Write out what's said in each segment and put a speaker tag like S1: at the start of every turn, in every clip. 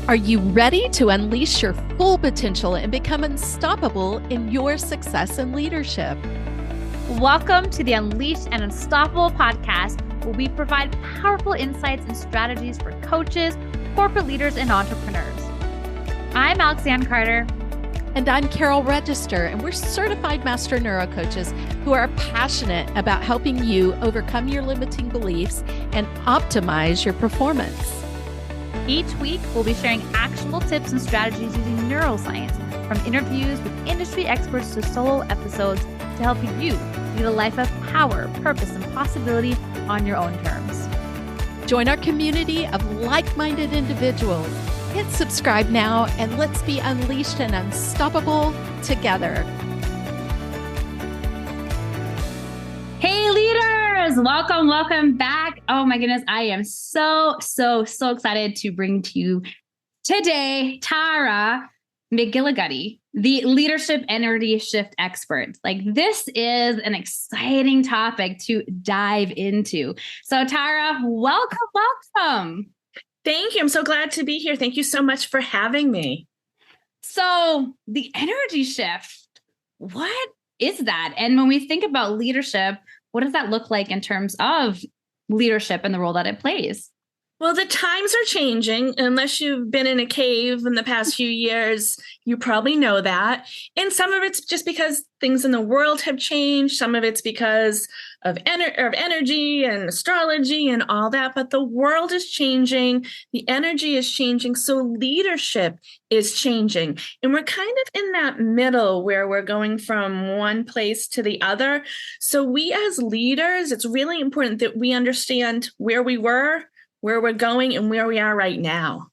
S1: Are you ready to unleash your full potential and become unstoppable in your success and leadership?
S2: Welcome to the Unleashed and Unstoppable podcast, where we provide powerful insights and strategies for coaches, corporate leaders, and entrepreneurs. I'm Lianne Carter.
S1: And I'm Carol Register, and we're certified master neurocoaches who are passionate about helping you overcome your limiting beliefs and optimize your performance.
S2: Each week, we'll be sharing actionable tips and strategies using neuroscience, from interviews with industry experts to solo episodes, to help you lead a life of power, purpose, and possibility on your own terms.
S1: Join our community of like-minded individuals. Hit subscribe now, and let's be unleashed and unstoppable together.
S2: Hey leaders, welcome back. Oh my goodness, I am so excited to bring to you today Tara McGillicuddy, the leadership energy shift expert. Like, this is an exciting topic to dive into. So Tara, welcome.
S3: Thank you. I'm so glad to be here. Thank you so much for having me.
S2: So the energy shift, what is that? And when we think about leadership, what does that look like in terms of leadership and the role that it plays?
S3: Well, the times are changing. Unless you've been in a cave in the past few years, you probably know that. And some of it's just because things in the world have changed. Some of it's because of energy and astrology and all that. But the world is changing. The energy is changing. So leadership is changing. And we're kind of in that middle where we're going from one place to the other. So we as leaders, it's really important that we understand where we were, where we're going, and where we are right now.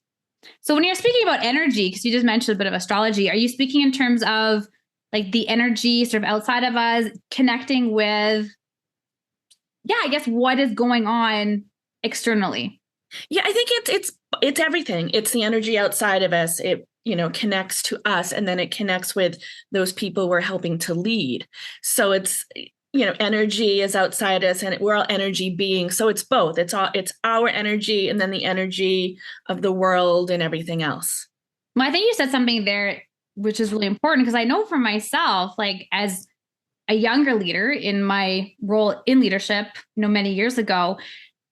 S2: So when you're speaking about energy, because you just mentioned a bit of astrology, are you speaking in terms of like the energy sort of outside of us connecting with, I guess, what is going on externally?
S3: Yeah, I think it's everything. It's the energy outside of us. It connects to us, and then it connects with those people we're helping to lead. So it's energy is outside us, and we're all energy beings. So it's both. It's our energy, and then the energy of the world and everything else.
S2: Well, I think you said something there which is really important, because I know for myself, like as a younger leader in my role in leadership, many years ago,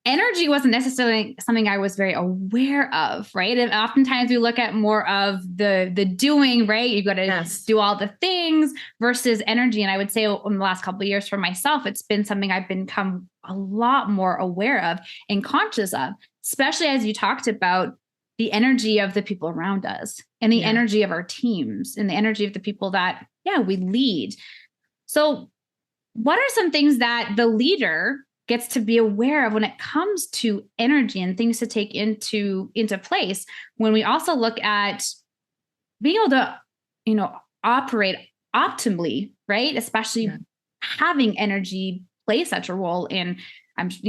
S2: energy wasn't necessarily something I was very aware of, right? And oftentimes we look at more of the doing, right? You've got to do all the things versus energy. And I would say in the last couple of years for myself, it's been something I've become a lot more aware of and conscious of, especially as you talked about the energy of the people around us and the energy of our teams and the energy of the people that, we lead. So what are some things that the leader gets to be aware of when it comes to energy and things to take into place, when we also look at being able to, operate optimally, right? Especially having energy play such a role in,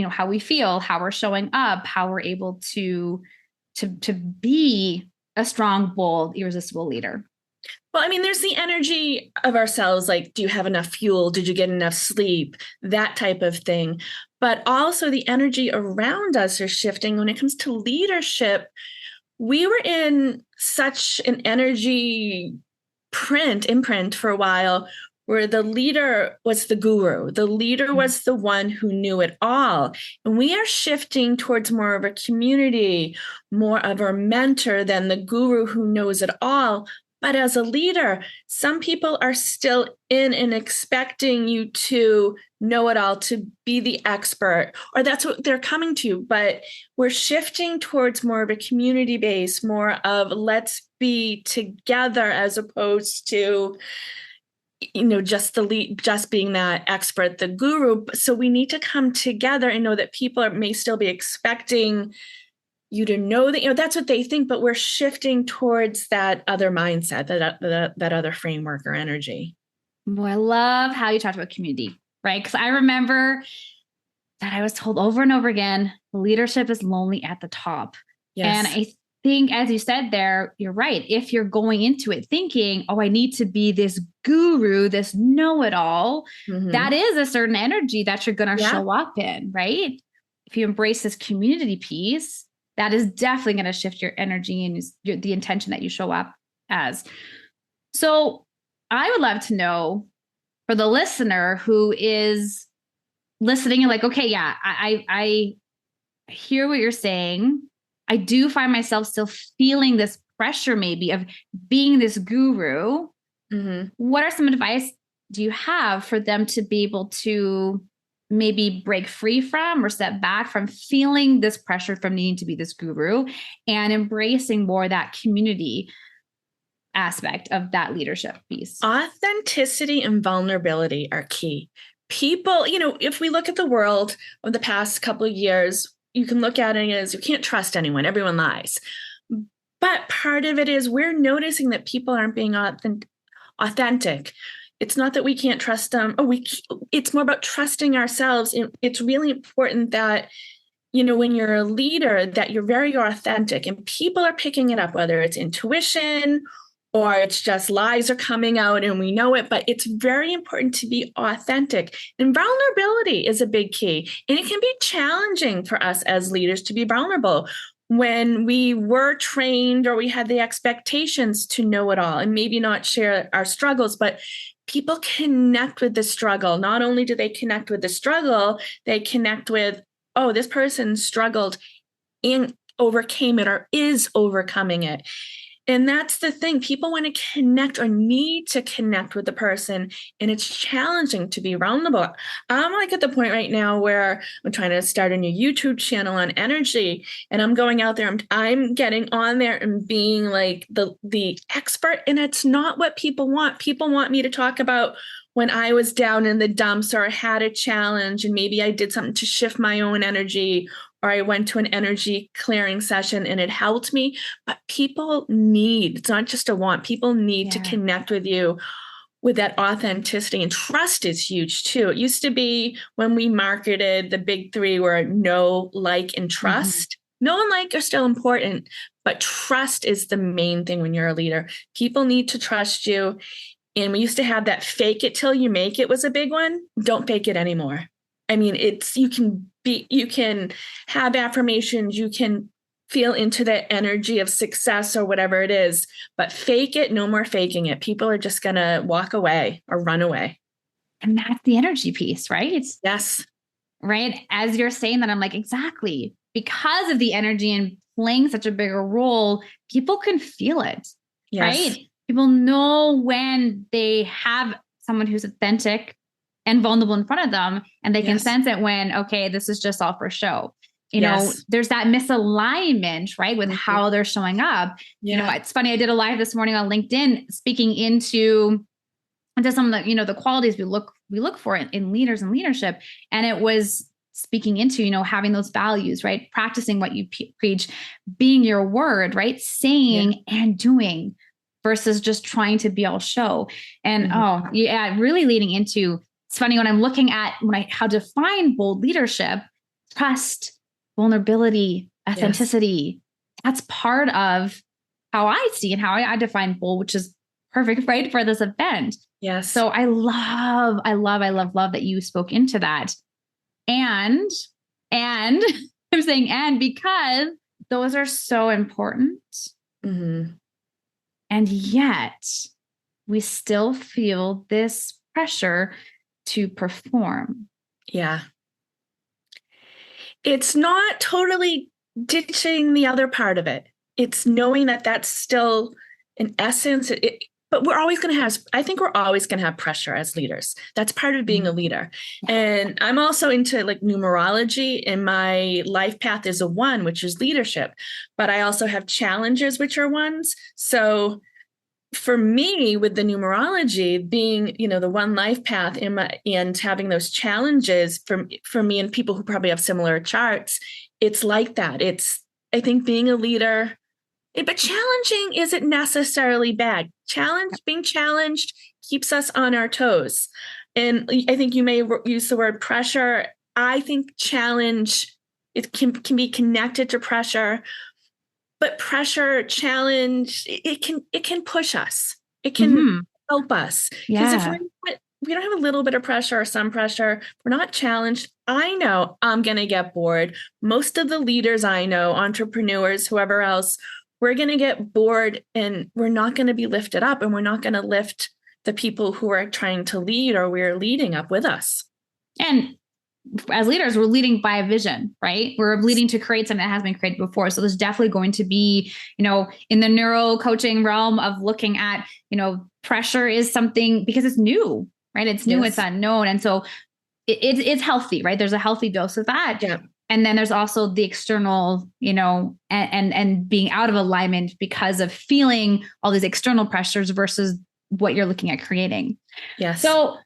S2: how we feel, how we're showing up, how we're able to be a strong, bold, irresistible leader.
S3: Well, there's the energy of ourselves, like, do you have enough fuel? Did you get enough sleep? That type of thing. But also the energy around us is shifting. When it comes to leadership, we were in such an energy imprint for a while, where the leader was the guru. The leader was the one who knew it all. And we are shifting towards more of a community, more of a mentor than the guru who knows it all. But as a leader, some people are still in and expecting you to know it all, to be the expert, or that's what they're coming to. But we're shifting towards more of a community base, more of let's be together, as opposed to, just the lead, just being that expert, the guru. So we need to come together and know that people may still be expecting you to know that, that's what they think, but we're shifting towards that other mindset, that other framework or energy.
S2: Boy, I love how you talked about community, right? Because I remember that I was told over and over again, leadership is lonely at the top. Yes. And I think, as you said there, you're right. If you're going into it thinking, I need to be this guru, this know-it-all, that is a certain energy that you're going to show up in, right? If you embrace this community piece, that is definitely going to shift your energy and the intention that you show up as. So I would love to know, for the listener who is listening, and like, okay, yeah, I hear what you're saying. I do find myself still feeling this pressure maybe of being this guru.
S3: Mm-hmm.
S2: What are some advice do you have for them to be able to maybe break free from or step back from feeling this pressure from needing to be this guru and embracing more that community aspect of that leadership piece?
S3: Authenticity and vulnerability are key. People, if we look at the world of the past couple of years, you can look at it as you can't trust anyone. Everyone lies. But part of it is we're noticing that people aren't being authentic. It's not that we can't trust them. It's more about trusting ourselves. It's really important that, when you're a leader, that you're very authentic and people are picking it up, whether it's intuition or it's just lies are coming out and we know it, but it's very important to be authentic. And vulnerability is a big key. And it can be challenging for us as leaders to be vulnerable when we were trained or we had the expectations to know it all and maybe not share our struggles, but people connect with the struggle. Not only do they connect with the struggle, they connect with, oh, this person struggled and overcame it or is overcoming it. And that's the thing. People want to connect or need to connect with the person. And it's challenging to be vulnerable. I'm like at the point right now where I'm trying to start a new YouTube channel on energy. And I'm going out there. I'm getting on there and being like the expert. And it's not what people want. People want me to talk about when I was down in the dumps or I had a challenge and maybe I did something to shift my own energy, or I went to an energy clearing session and it helped me. But people need, it's not just a want, people need to connect with you with that authenticity, and trust is huge too. It used to be when we marketed, the big three were know, like, and trust. Know and like are still important, but trust is the main thing when you're a leader. People need to trust you. And we used to have that fake it till you make it was a big one. Don't fake it anymore. I mean, you can have affirmations, you can feel into the energy of success or whatever it is, but fake it, no more faking it. People are just going to walk away or run away.
S2: And that's the energy piece, right?
S3: Yes.
S2: Right. As you're saying that, I'm like, exactly. Because of the energy and playing such a bigger role, people can feel it, right? People know when they have someone who's authentic and vulnerable in front of them, and they can sense it when, okay, this is just all for show. You know, there's that misalignment, right? With how they're showing up. You know, it's funny. I did a live this morning on LinkedIn speaking into some of the, the qualities we look for in leaders and leadership. And it was speaking into, having those values, right? Practicing what you preach, being your word, right? Saying and doing versus just trying to be all show. And really leading into, it's funny when I'm looking at how to define bold leadership, trust, vulnerability, authenticity. That's part of how I see and how I define bold, which is perfect, right, for this event.
S3: Yes.
S2: So I love that you spoke into that. And I'm saying, and because those are so important. And yet we still feel this pressure to perform.
S3: Yeah. It's not totally ditching the other part of it. It's knowing that that's still in essence, but we're always going to have pressure as leaders. That's part of being a leader. And I'm also into like numerology, and my life path is a 1, which is leadership, but I also have challenges, which are 1s. So for me, with the numerology being, the 1 life path and having those challenges for me and people who probably have similar charts, it's like that. I think being a leader, but challenging isn't necessarily bad. Being challenged keeps us on our toes. And I think you may use the word pressure. I think challenge, it can be connected to pressure. But pressure, challenge, it can push us. It can help us. Because if we're we don't have a little bit of pressure or some pressure. We're not challenged. I know I'm going to get bored. Most of the leaders I know, entrepreneurs, whoever else, we're going to get bored and we're not going to be lifted up, and we're not going to lift the people who are trying to lead or we're leading up with us.
S2: And as leaders, we're leading by a vision, right? We're leading to create something that has been created before. So there's definitely going to be, in the neuro coaching realm of looking at, pressure is something because it's new, right? It's new, It's unknown. And so it's healthy, right? There's a healthy dose of that.
S3: Yeah.
S2: And then there's also the external, and being out of alignment because of feeling all these external pressures versus what you're looking at creating.
S3: Yes. So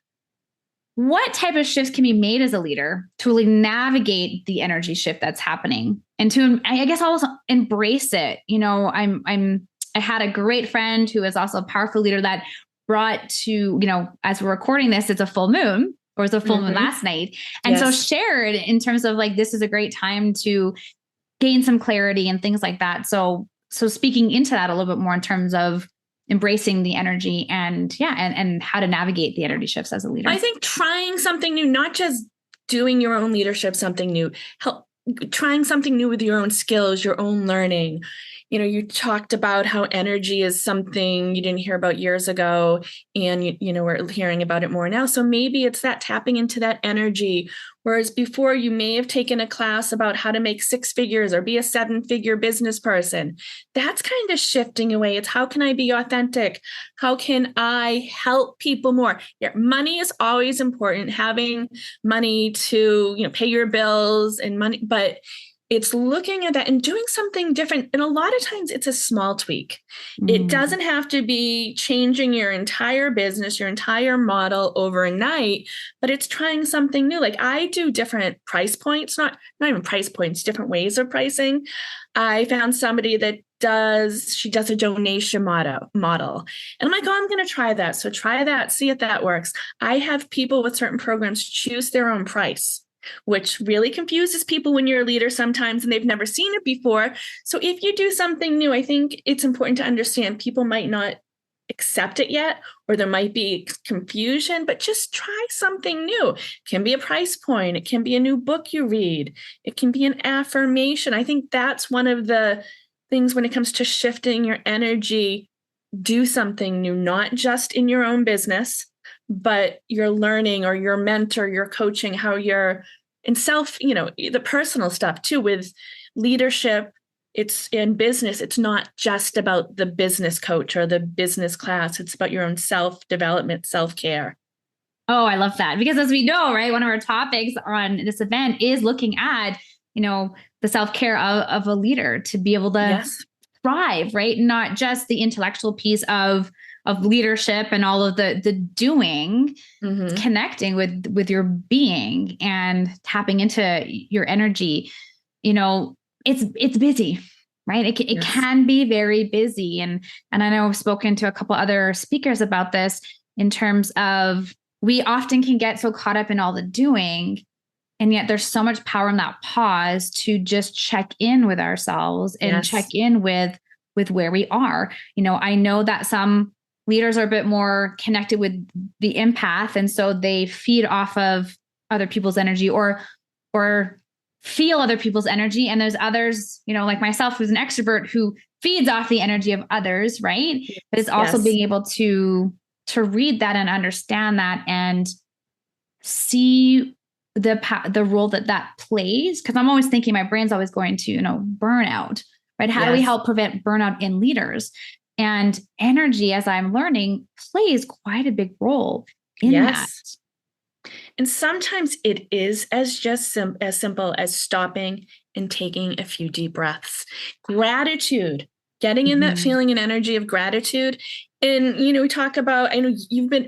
S2: what type of shifts can be made as a leader to really navigate the energy shift that's happening and to, I guess, also embrace it? I had a great friend who is also a powerful leader that brought to, as we're recording this, it's a full moon, or it's a full moon last night. And so shared in terms of like, this is a great time to gain some clarity and things like that. So speaking into that a little bit more in terms of embracing the energy and how to navigate the energy shifts as a leader.
S3: I think trying something new, not just doing your own leadership, something new, trying something new with your own skills, your own learning. You talked about how energy is something you didn't hear about years ago, and we're hearing about it more now. So maybe it's that tapping into that energy. Whereas before, you may have taken a class about how to make 6 figures or be a 7-figure business person. That's kind of shifting away. It's how can I be authentic? How can I help people more? Yeah, money is always important. Having money to pay your bills and money, but it's looking at that and doing something different. And a lot of times it's a small tweak. It doesn't have to be changing your entire business, your entire model overnight, but it's trying something new. Like I do different price points, not even price points, different ways of pricing. I found somebody that she does a donation model. And I'm like, I'm going to try that. So try that, see if that works. I have people with certain programs choose their own price, which really confuses people when you're a leader sometimes and they've never seen it before. So if you do something new, I think it's important to understand people might not accept it yet, or there might be confusion, but just try something new. It can be a price point. It can be a new book you read. It can be an affirmation. I think that's one of the things when it comes to shifting your energy. Do something new, not just in your own business, but your learning or your mentor, your coaching, how you're in self, the personal stuff too with leadership. It's in business. It's not just about the business coach or the business class. It's about your own self-development, self-care.
S2: Oh, I love that. Because as we know, right, one of our topics on this event is looking at, the self-care of a leader to be able to thrive, right? Not just the intellectual piece of leadership and all of the doing, connecting with your being and tapping into your energy. It's busy, right? It can be very busy. And I know I've spoken to a couple other speakers about this in terms of we often can get so caught up in all the doing. And yet there's so much power in that pause to just check in with ourselves and check in with where we are. I know that some leaders are a bit more connected with the empath. And so they feed off of other people's energy or feel other people's energy. And there's others, like myself, who's an extrovert who feeds off the energy of others. Right. But it's also being able to read that and understand that and see the role that plays. Cause I'm always thinking my brain's always going to, burnout, right? How do we help prevent burnout in leaders? And energy, as I'm learning, plays quite a big role in that.
S3: And sometimes it is as simple as stopping and taking a few deep breaths. Gratitude, getting in that feeling and energy of gratitude. And, we talk about, I know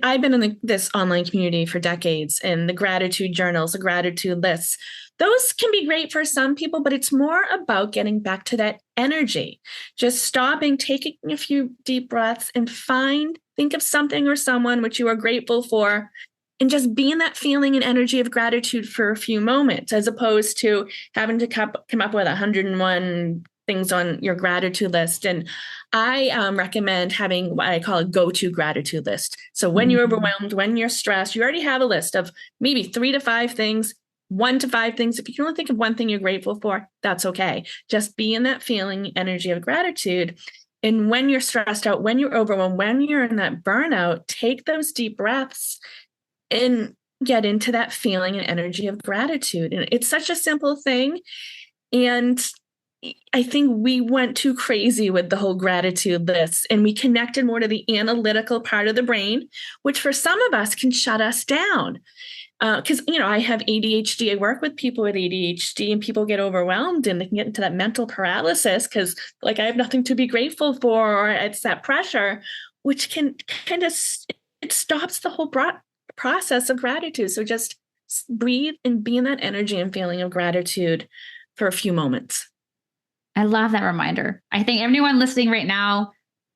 S3: I've been in this online community for decades, and the gratitude journals, the gratitude lists. Those can be great for some people, but it's more about getting back to that energy, just stopping, taking a few deep breaths and think of something or someone which you are grateful for, and just be in that feeling and energy of gratitude for a few moments, as opposed to having to come up with 101 things on your gratitude list. And I recommend having what I call a go-to gratitude list, So when you're overwhelmed, when you're stressed, you already have a list of maybe 3 to 5 things, 1 to 5 things. If you can only think of one thing you're grateful for, that's okay. Just be in that feeling, energy of gratitude. And when you're stressed out, when you're overwhelmed, when you're in that burnout, take those deep breaths and get into that feeling and energy of gratitude. And it's such a simple thing. And I think we went too crazy with the whole gratitude list, and we connected more to the analytical part of the brain, which for some of us can shut us down. Because, I have ADHD. I work with people with ADHD, and people get overwhelmed and they can get into that mental paralysis because, like, I have nothing to be grateful for, or it's that pressure, which can kind of, it stops the whole process of gratitude. So just breathe and be in that energy and feeling of gratitude for a few moments.
S2: I love that reminder. I think everyone listening right now,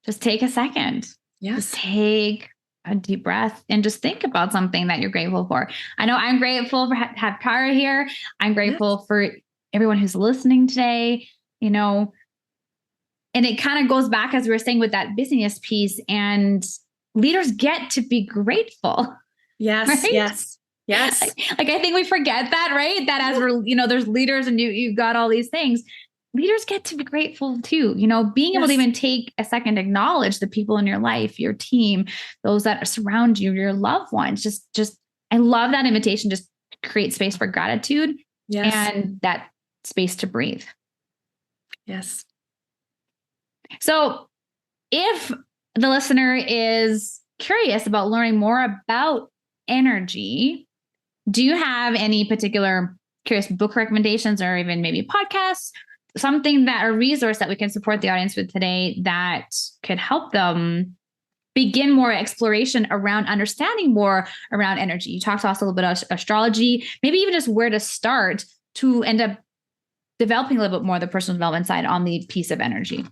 S2: just take a second.
S3: Yes.
S2: Just take a deep breath and just think about something that you're grateful for. I know I'm grateful for have Kara here. I'm grateful for everyone who's listening today, and it kind of goes back, as we were saying, with that busyness piece, and leaders get to be grateful.
S3: Yes.
S2: Right?
S3: Yes. Yes.
S2: Like, I think we forget that, right? That as we're, there's leaders and you've got all these things. Leaders get to be grateful too, being able to even take a second to acknowledge the people in your life, your team, those that surround you, your loved ones. Just, I love that invitation. Just create space for gratitude and that space to breathe.
S3: Yes.
S2: So if the listener is curious about learning more about energy, do you have any particular curious book recommendations, or even maybe podcasts, something that a resource that we can support the audience with today that could help them begin more exploration around understanding more around energy? You talked to us a little bit about astrology, maybe even just where to start to end up developing a little bit more of the personal development side on the piece of energy.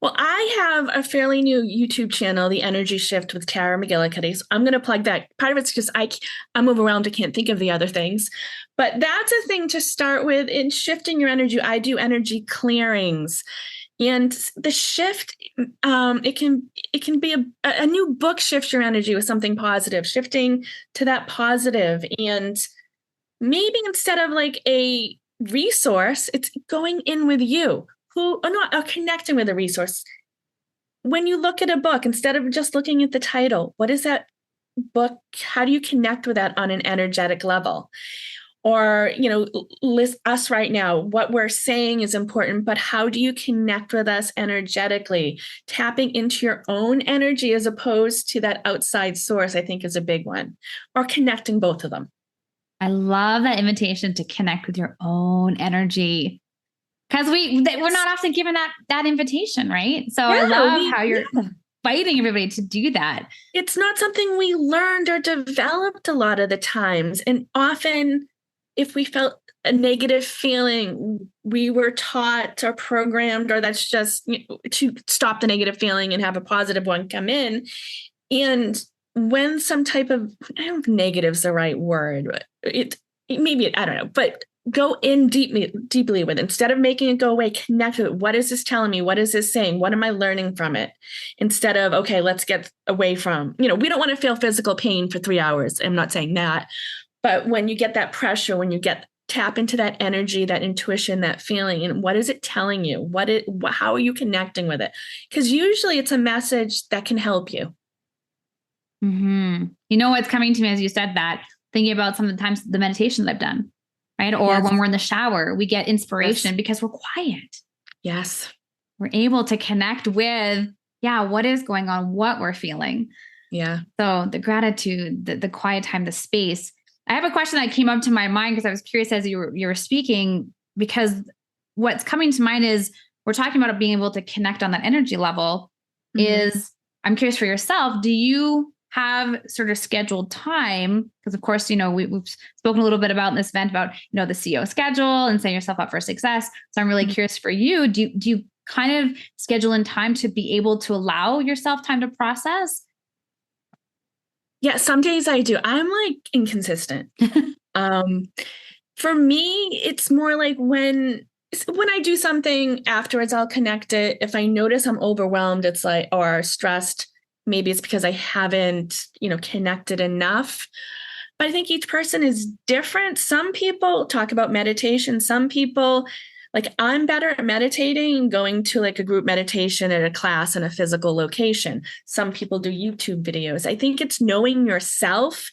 S3: Well, I have a fairly new YouTube channel, The Energy Shift with Tara McGillicuddy. So I'm going to plug that. Part of it's just I'm overwhelmed. I can't think of the other things. But that's a thing to start with in shifting your energy. I do energy clearings. And the shift, it can be a new book shifts your energy with something positive, shifting to that positive. And maybe instead of like a resource, it's going in with you. Connecting with a resource. When you look at a book, instead of just looking at the title, what is that book? How do you connect with that on an energetic level? Or, list us right now, what we're saying is important, but how do you connect with us energetically? Tapping into your own energy as opposed to that outside source, I think, is a big one. Or connecting both of them.
S2: I love that invitation to connect with your own energy. Because we're not often given that invitation, right? So I love how you're inviting everybody to do that.
S3: It's not something we learned or developed a lot of the times. And often, if we felt a negative feeling, we were taught or programmed, or that's just to stop the negative feeling and have a positive one come in. And when some type of, I don't know if negative's the right word, I don't know, but go in deeply with it. Instead of making it go away, connect with it. What is this telling me? What is this saying? What am I learning from it? Instead of, okay, let's get away from, we don't want to feel physical pain for 3 hours. I'm not saying that. But when you get that pressure, when you tap into that energy, that intuition, that feeling, and what is it telling you? How are you connecting with it? Because usually it's a message that can help you.
S2: Mm-hmm. What's coming to me as you said that, thinking about some of the times the meditations I've done. Right. Or when we're in the shower, we get inspiration because we're quiet.
S3: Yes.
S2: We're able to connect with, what is going on, what we're feeling.
S3: Yeah.
S2: So the gratitude, the quiet time, the space. I have a question that came up to my mind because I was curious as you were speaking, because what's coming to mind is we're talking about being able to connect on that energy level. Is I'm curious for yourself, do you have sort of scheduled time? Because of course, we've spoken a little bit about in this event about, the CEO schedule and setting yourself up for success. So I'm really curious for you, do you kind of schedule in time to be able to allow yourself time to process?
S3: Yeah, some days I do. I'm like inconsistent. For me, it's more like when I do something afterwards, I'll connect it. If I notice I'm overwhelmed, it's like, or stressed, maybe it's because I haven't, connected enough. But I think each person is different. Some people talk about meditation. Some people, like, I'm better at meditating and going to like a group meditation at a class in a physical location. Some people do YouTube videos. I think it's knowing yourself.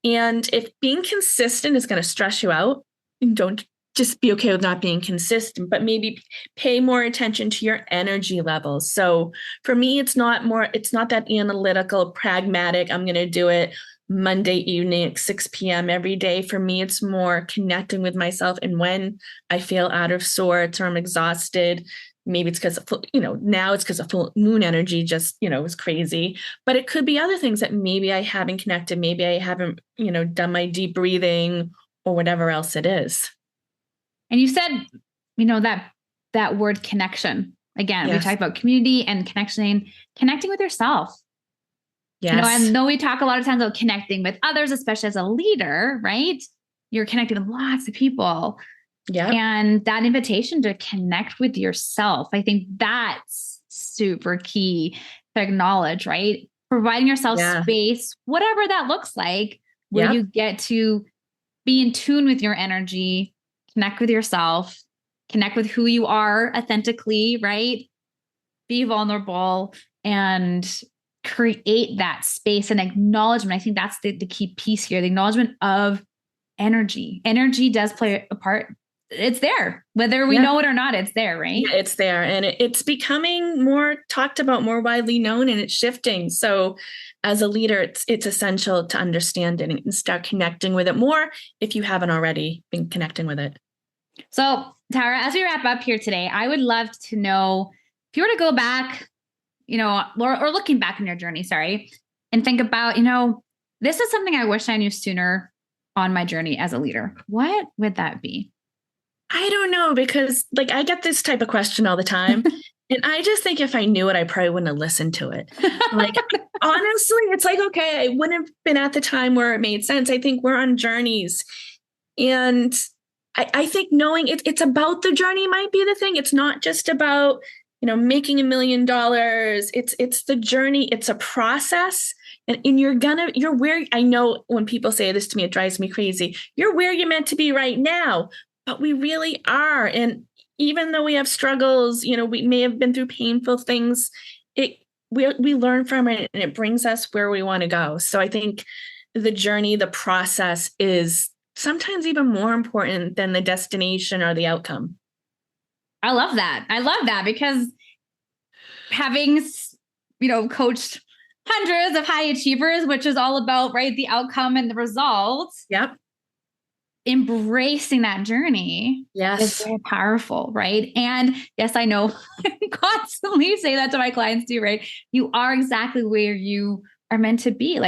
S3: And if being consistent is going to stress you out, don't just be okay with not being consistent, but maybe pay more attention to your energy levels. So for me, it's not that analytical, pragmatic, I'm going to do it Monday evening at 6 p.m. every day. For me, it's more connecting with myself. And when I feel out of sorts or I'm exhausted, maybe it's because, now it's because of full moon energy just, is crazy. But it could be other things that maybe I haven't connected. Maybe I haven't, done my deep breathing or whatever else it is.
S2: And you said, that word connection. Again,
S3: Yes.
S2: We talked about community and connecting with yourself.
S3: Yes.
S2: I know we talk a lot of times about connecting with others, especially as a leader, right? You're connecting with lots of people.
S3: Yeah.
S2: And that invitation to connect with yourself, I think that's super key to acknowledge, right? Providing yourself space, whatever that looks like, where you get to be in tune with your energy, connect with yourself, connect with who you are authentically, right? Be vulnerable and create that space and acknowledgement. I think that's the key piece here, the acknowledgement of energy. Energy does play a part. It's there, whether we know it or not, it's there, right?
S3: Yeah, it's there. And it's becoming more talked about, more widely known, and it's shifting. So as a leader, it's essential to understand it and start connecting with it more if you haven't already been connecting with it.
S2: So Tara, as we wrap up here today, I would love to know if you were to go back, or looking back in your journey, and think about, this is something I wish I knew sooner on my journey as a leader. What would that be?
S3: I don't know, because I get this type of question all the time. And I just think if I knew it, I probably wouldn't have listened to it. Honestly, it's okay, I wouldn't have been at the time where it made sense. I think we're on journeys. And I think knowing it's about the journey might be the thing. It's not just about, making $1 million. It's the journey. It's a process. And you're where, I know when people say this to me, it drives me crazy. You're where you're meant to be right now, but we really are. And even though we have struggles, we may have been through painful things, we learn from it and it brings us where we want to go. So I think the journey, the process is sometimes even more important than the destination or the outcome.
S2: I love that because having, coached hundreds of high achievers, which is all about, right, the outcome and the results.
S3: Yep.
S2: Embracing that journey is very powerful, right? And yes, I know I constantly say that to my clients too, right? You are exactly where you are meant to be.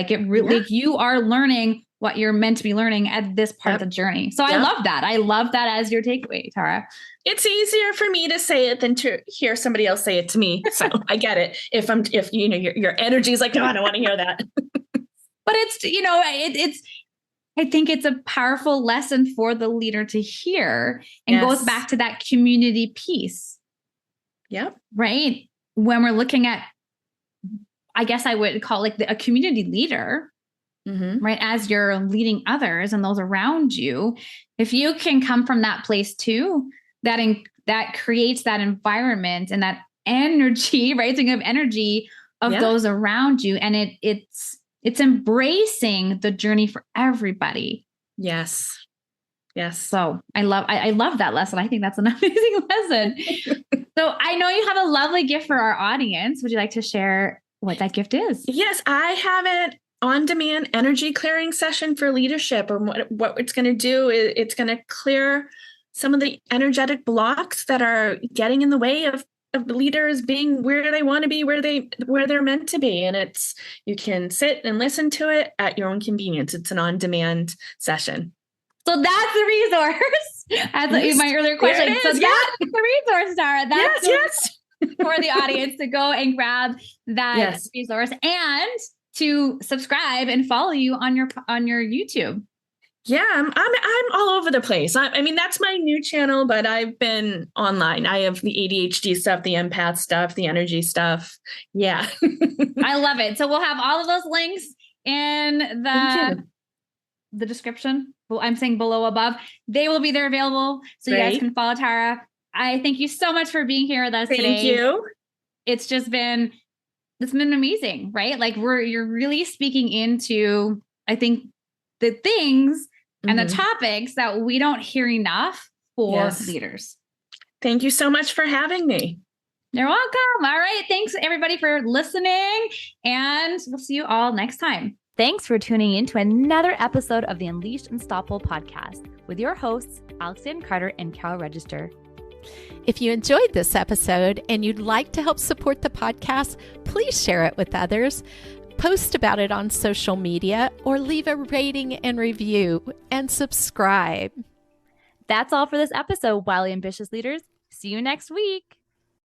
S2: You are learning what you're meant to be learning at this part of the journey. So I love that. I love that as your takeaway, Tara.
S3: It's easier for me to say it than to hear somebody else say it to me. So I get it. If your energy is no, I don't want to hear that.
S2: But it's I think it's a powerful lesson for the leader to hear, and goes back to that community piece.
S3: Yep.
S2: Right. When we're looking at, I guess I would call a community leader, right? As you're leading others and those around you, if you can come from that place too, that creates that environment and that energy, right? Thinking of energy of those around you, and it's embracing the journey for everybody. Yes. So I love that lesson. I think that's an amazing lesson. So I know you have a lovely gift for our audience. Would you like to share what that gift is?
S3: Yes, I have an on-demand energy clearing session for leadership. And what it's going to do is it's going to clear some of the energetic blocks that are getting in the way of leaders being where they want to be, where they're meant to be. And you can sit and listen to it at your own convenience. It's an on-demand session.
S2: So that's the resource. As my earlier question. So that's the resource, Tara. That's for the audience to go and grab that resource and to subscribe and follow you on your YouTube.
S3: Yeah, I'm all over the place. I mean, that's my new channel, but I've been online. I have the ADHD stuff, the empath stuff, the energy stuff. Yeah.
S2: I love it. So we'll have all of those links in the description. Well, I'm saying below above. They will be there available. So you guys can follow Tara. I thank you so much for being here with us today.
S3: Thank you.
S2: It's been amazing, right? Like you're really speaking into, I think, the things and the topics that we don't hear enough for leaders.
S3: Thank you so much for having me.
S2: You're welcome. All right. Thanks everybody for listening, and we'll see you all next time.
S4: Thanks for tuning in to another episode of the Unleashed Unstoppable podcast with your hosts, Alexandra Carter and Carol Register.
S1: If you enjoyed this episode and you'd like to help support the podcast, please share it with others, post about it on social media, or leave a rating and review, and subscribe.
S4: That's all for this episode, Wildly Ambitious Leaders. See you next week.